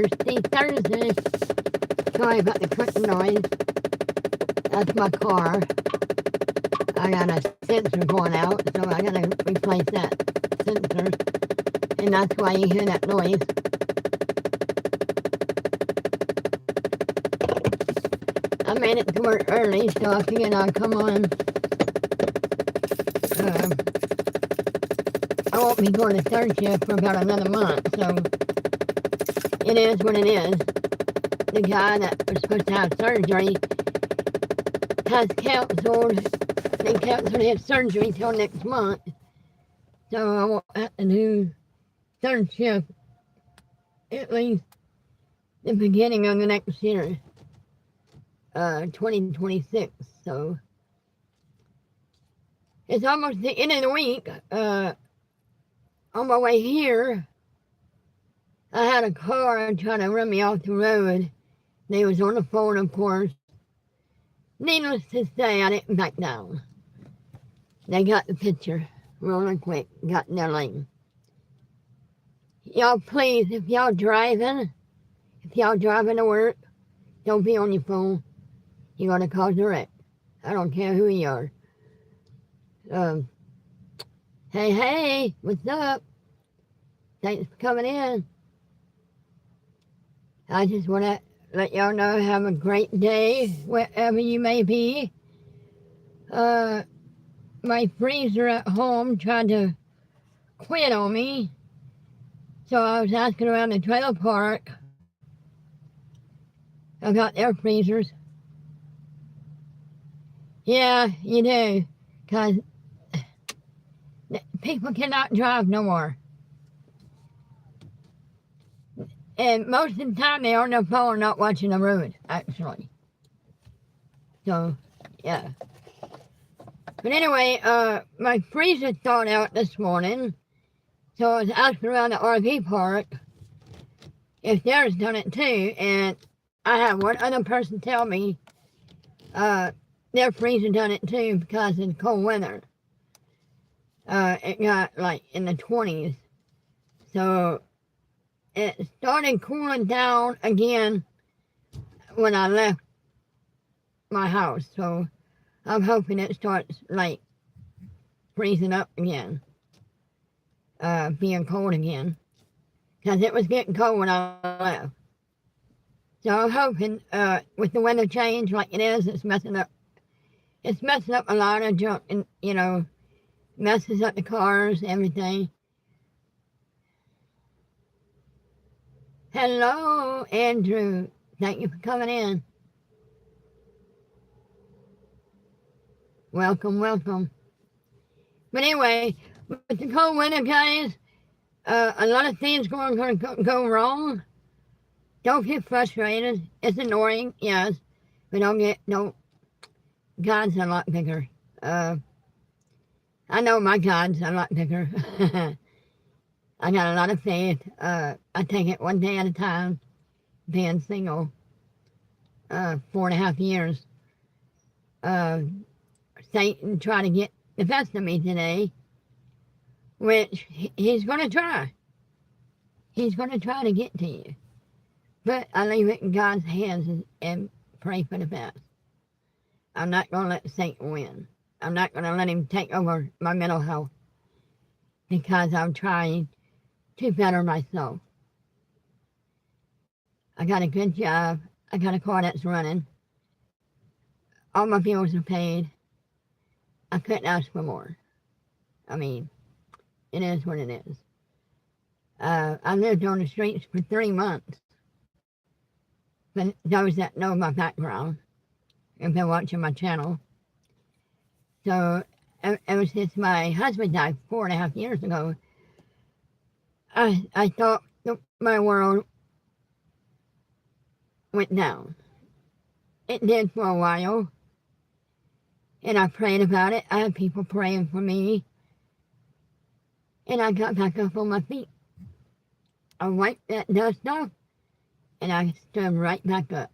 Thursday. Sorry about the clicking noise. That's my car. I got a sensor going out, so I gotta replace that sensor. And that's why you hear that noise. I made it to work early, so I figured I'd come on. I won't be going to third shift for about another month, so it is what it is. The guy that was supposed to have surgery has canceled. They canceled his surgery till next month, so I won't have to do third shift at least the beginning of the next year, 2026. So it's almost the end of the week. On my way here, I had a car trying to run me off the road. They was on the phone, of course. Needless to say, I didn't back down. They got the picture rolling quick, got in their lane. Y'all please, if y'all driving to work, don't be on your phone. You're gonna cause a wreck. I don't care who you are. Hey, what's up? Thanks for coming in. I just want to let y'all know, have a great day, wherever you may be. My freezer at home tried to quit on me, so I was asking around the trailer park about their freezers. Yeah, you do, because people cannot drive no more. And most of the time they're on their phone, not watching the road, actually. So, yeah. But anyway, my freezer thawed out this morning, so I was asking around the RV park if theirs done it too, and I had one other person tell me their freezer done it too because of the cold weather. It got like in the 20s, so it started cooling down again when I left my house, so I'm hoping it starts like freezing up again, being cold again, because it was getting cold when I left. So I'm hoping with the weather change like it is, it's messing up a lot of junk, and messes up the cars, everything. Hello, Andrew. Thank you for coming in. Welcome. But anyway, with the cold weather, guys, a lot of things going to go wrong. Don't get frustrated. It's annoying, yes, but God's a lot bigger. I know my God's a lot bigger. I got a lot of faith. I take it one day at a time, being single, 4.5 years. Satan tried to get the best of me today, which he's going to try. He's going to try to get to you. But I leave it in God's hands and pray for the best. I'm not going to let Satan win. I'm not going to let him take over my mental health, because I'm trying to better myself. I got a good job. I got a car that's running. All my bills are paid. I couldn't ask for more. I mean, it is what it is. I lived on the streets for 3 months. But those that know my background, if they're watching my channel. So ever since my husband died 4.5 years ago, I thought my world went down. It did for a while. And I prayed about it. I had people praying for me. And I got back up on my feet. I wiped that dust off, and I stood right back up.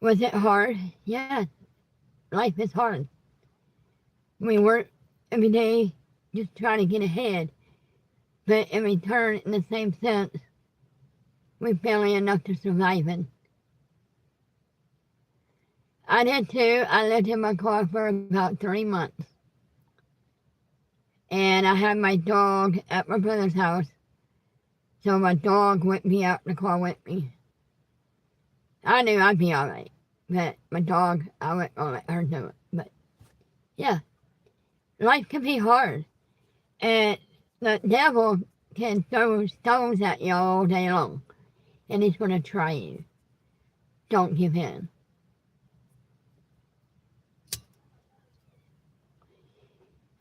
Was it hard? Yes. Life is hard. We work every day just trying to get ahead. But in return, in the same sense, with barely enough to survive in. I did too. I lived in my car for about 3 months. And I had my dog at my brother's house. So my dog wouldn't be out in the car with me. I knew I'd be alright. But my dog, I wouldn't let her do it. But yeah, life can be hard. And the devil can throw stones at you all day long. And he's going to try you. Don't give in.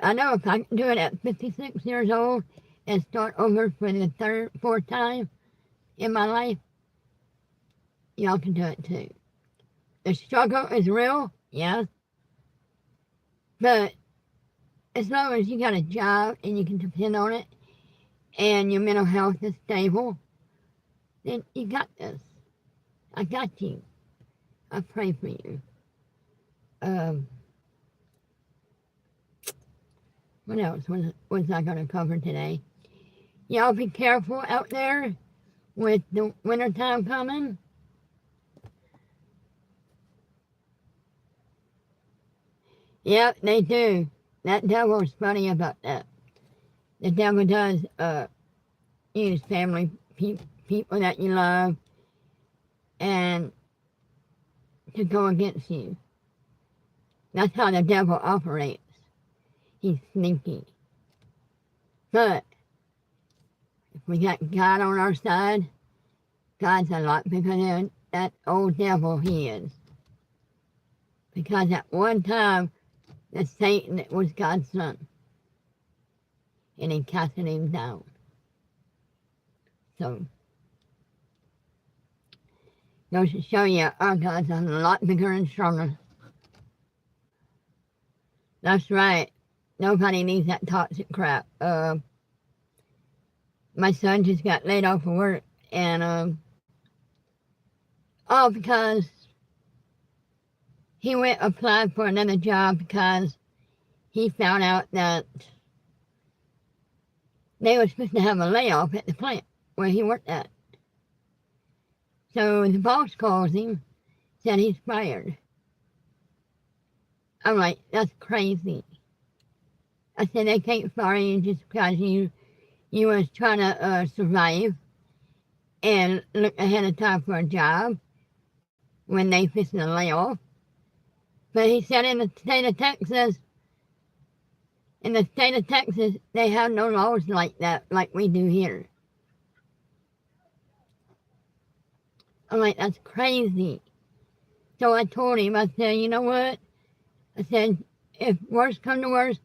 I know if I can do it at 56 years old and start over for the fourth time in my life, y'all can do it too. The struggle is real, yes. But as long as you got a job and you can depend on it and your mental health is stable, then you got this. I got you. I pray for you. What else was I going to cover today? Y'all be careful out there with the wintertime coming. Yep, they do. That devil's funny about that. The devil does use family, people that you love, and to go against you. That's how the devil operates. He's sneaky. But if we got God on our side, God's a lot bigger than that old devil he is. Because at one time, the Satan was God's son. And he casted him down. So, goes to show you our God's a lot bigger and stronger. That's right. Nobody needs that toxic crap. My son just got laid off of work, and all because he went applied for another job because he found out that they were supposed to have a layoff at the plant where he worked at. So the boss calls him, said he's fired. I'm like, that's crazy. I said, they can't fire you just because you was trying to survive and look ahead of time for a job when they fixing a layoff. But he said in the state of Texas, they have no laws like that, like we do here. I'm like, that's crazy. So I told him, I said, you know what? I said, if worse come to worse,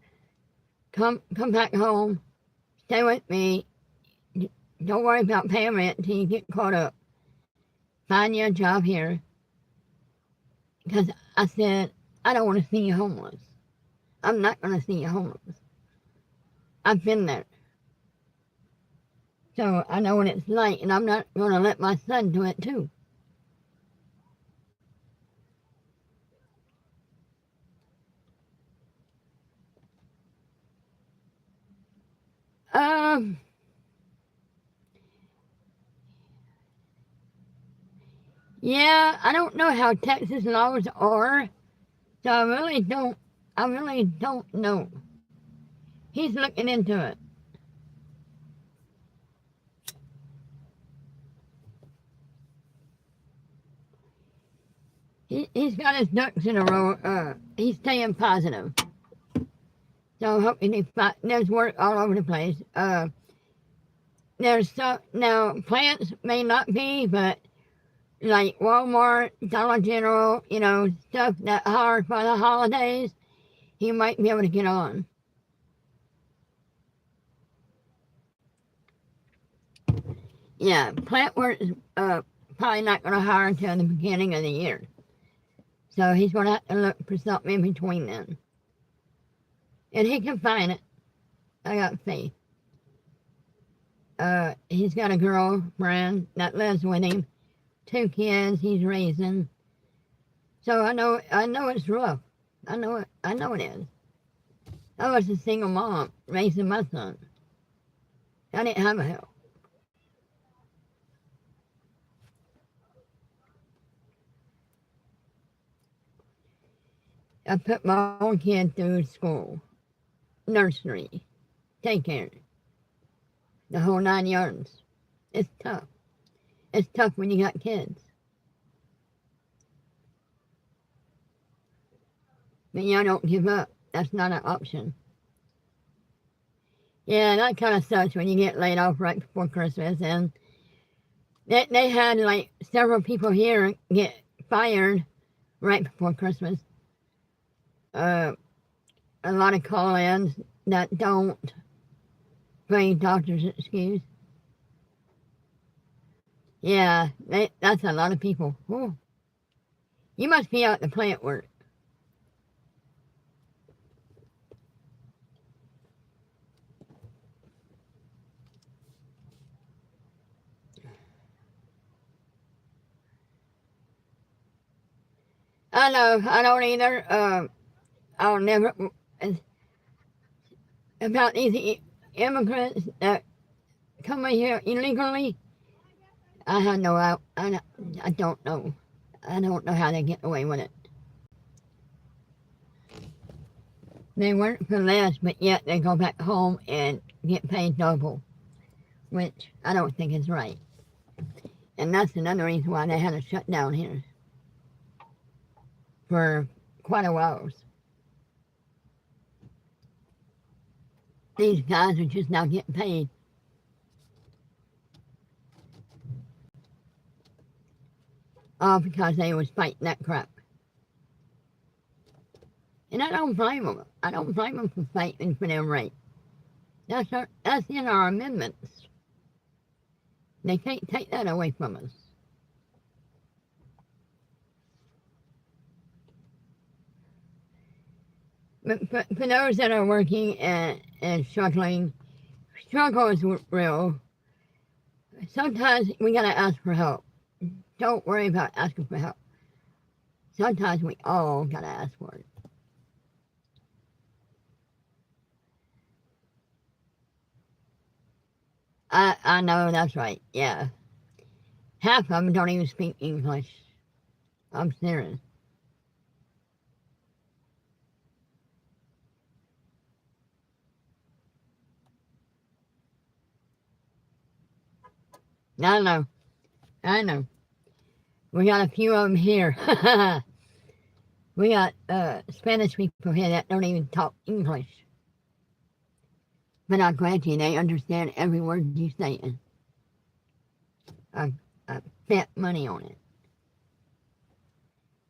come back home, stay with me. Don't worry about paying rent until you get caught up. Find you a job here. Because I said, I don't want to see you homeless. I'm not going to see you homeless. I've been there. So I know what it's like, and I'm not going to let my son do it too. Yeah, I don't know how Texas laws are, so I really don't know. He's looking into it. He's got his ducks in a row. He's staying positive. So hoping there's work all over the place. There's stuff, now plants may not be, but like Walmart, Dollar General, stuff that hard for the holidays, he might be able to get on. Yeah, plant work is probably not going to hire until the beginning of the year. So he's going to have to look for something in between then. And he can find it. I got faith. He's got a girlfriend that lives with him. 2 kids he's raising. So I know it's rough. I know it is. I was a single mom raising my son. I didn't have a help. I put my own kid through school, nursery, daycare, the whole 9 yards. It's tough. It's tough when you got kids. But yeah, don't give up. That's not an option. Yeah, that kind of sucks when you get laid off right before Christmas. And they had like several people here get fired right before Christmas. A lot of call-ins that don't pay doctor's excuse. Yeah, that's a lot of people. Ooh. You must be out the plant work. I know, I don't either. I'll never, about these immigrants that come in here illegally, I have no, I don't know. I don't know how they get away with it. They work for less, but yet they go back home and get paid double, which I don't think is right. And that's another reason why they had to shut down here for quite a while. These guys are just now getting paid. All because they was fighting that crap. And I don't blame them. I don't blame them for fighting for their right. That's in our amendments. They can't take that away from us. But for those that are working and struggling, struggle is real. Sometimes we gotta ask for help. Don't worry about asking for help. Sometimes we all gotta ask for it. I know, that's right, yeah. Half of them don't even speak English. I'm serious. I know. We got a few of them here. We got Spanish people here that don't even talk English. But I grant you, they understand every word you're saying. I bet money on it.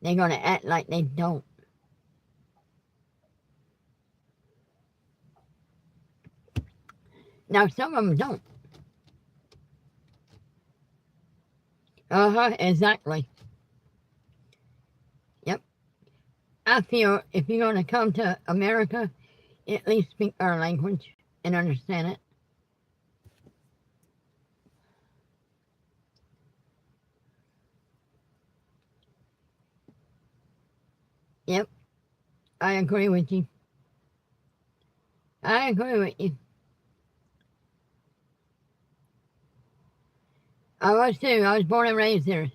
They're gonna act like they don't. Now some of them don't. Exactly. Yep. I feel if you're gonna come to America, at least speak our language and understand it. Yep. I agree with you. I agree with you. I was too. I was born and raised there.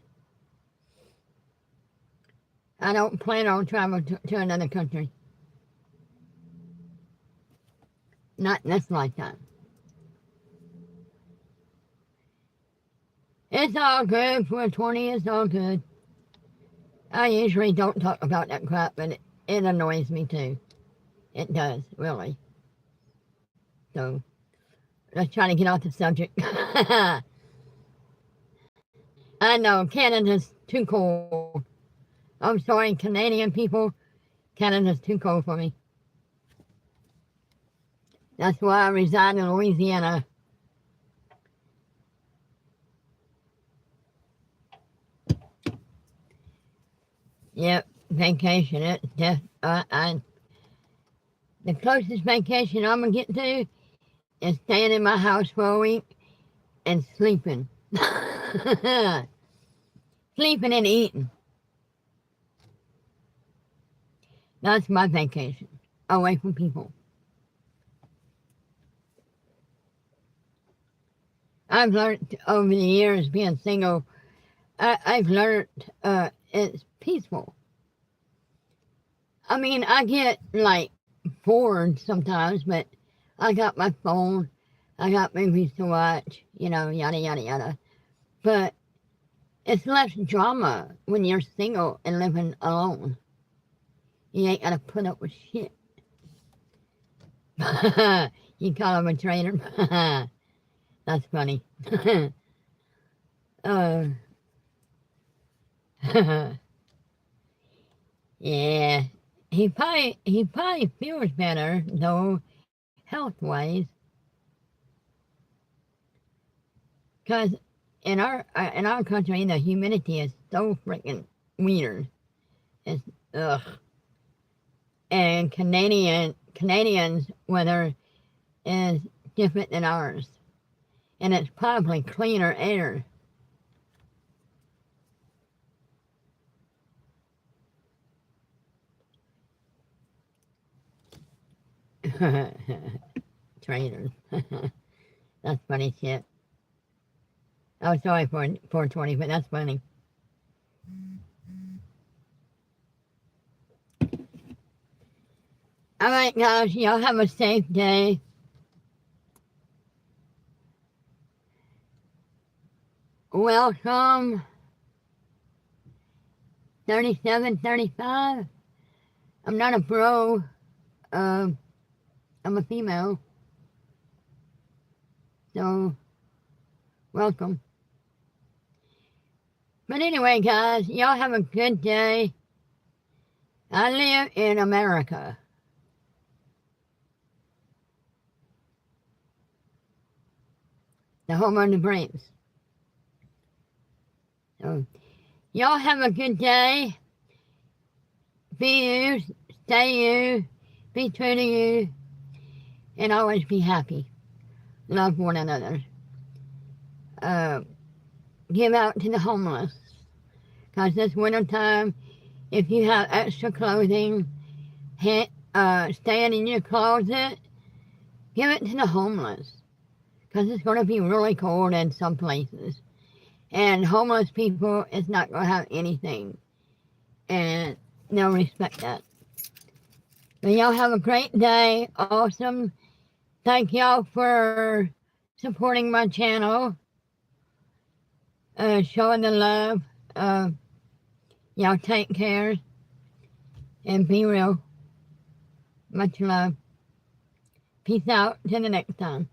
I don't plan on traveling to another country. Not in this lifetime. It's all good for 20, it's all good. I usually don't talk about that crap, but it annoys me too. It does, really. So, let's try to get off the subject. I know, Canada's too cold. I'm sorry, Canadian people, Canada's too cold for me. That's why I reside in Louisiana. Yep, vacation. The closest vacation I'm gonna get to is staying in my house for a week and sleeping. Sleeping and eating. That's my vacation. Away from people. I've learned over the years being single, I've learned it's peaceful. I mean, I get like bored sometimes, but I got my phone, I got movies to watch, yada, yada, yada. But it's less drama when you're single and living alone. You ain't gotta put up with shit. You call him a traitor? That's funny. uh, yeah. He probably feels better though, health wise, because in our country the humidity is so freaking weird. It's ugh. And Canadians weather is different than ours, and it's probably cleaner air. Traitors. That's funny shit. Oh, sorry for 420, but that's funny. All right, guys, y'all have a safe day. Welcome, 37, 35. I'm not a bro. I'm a female. So, welcome. But anyway, guys, y'all have a good day. I live in America. The home of the brains. So, y'all have a good day. Be you, stay you, be true to you, and always be happy. Love one another. Give out to the homeless. Because this winter time, if you have extra clothing staying in your closet, give it to the homeless. Because it's going to be really cold in some places. And homeless people is not going to have anything. And they'll respect that. But y'all have a great day. Awesome. Thank y'all for supporting my channel. Showing the love. Y'all take care. And be real. Much love. Peace out. Till the next time.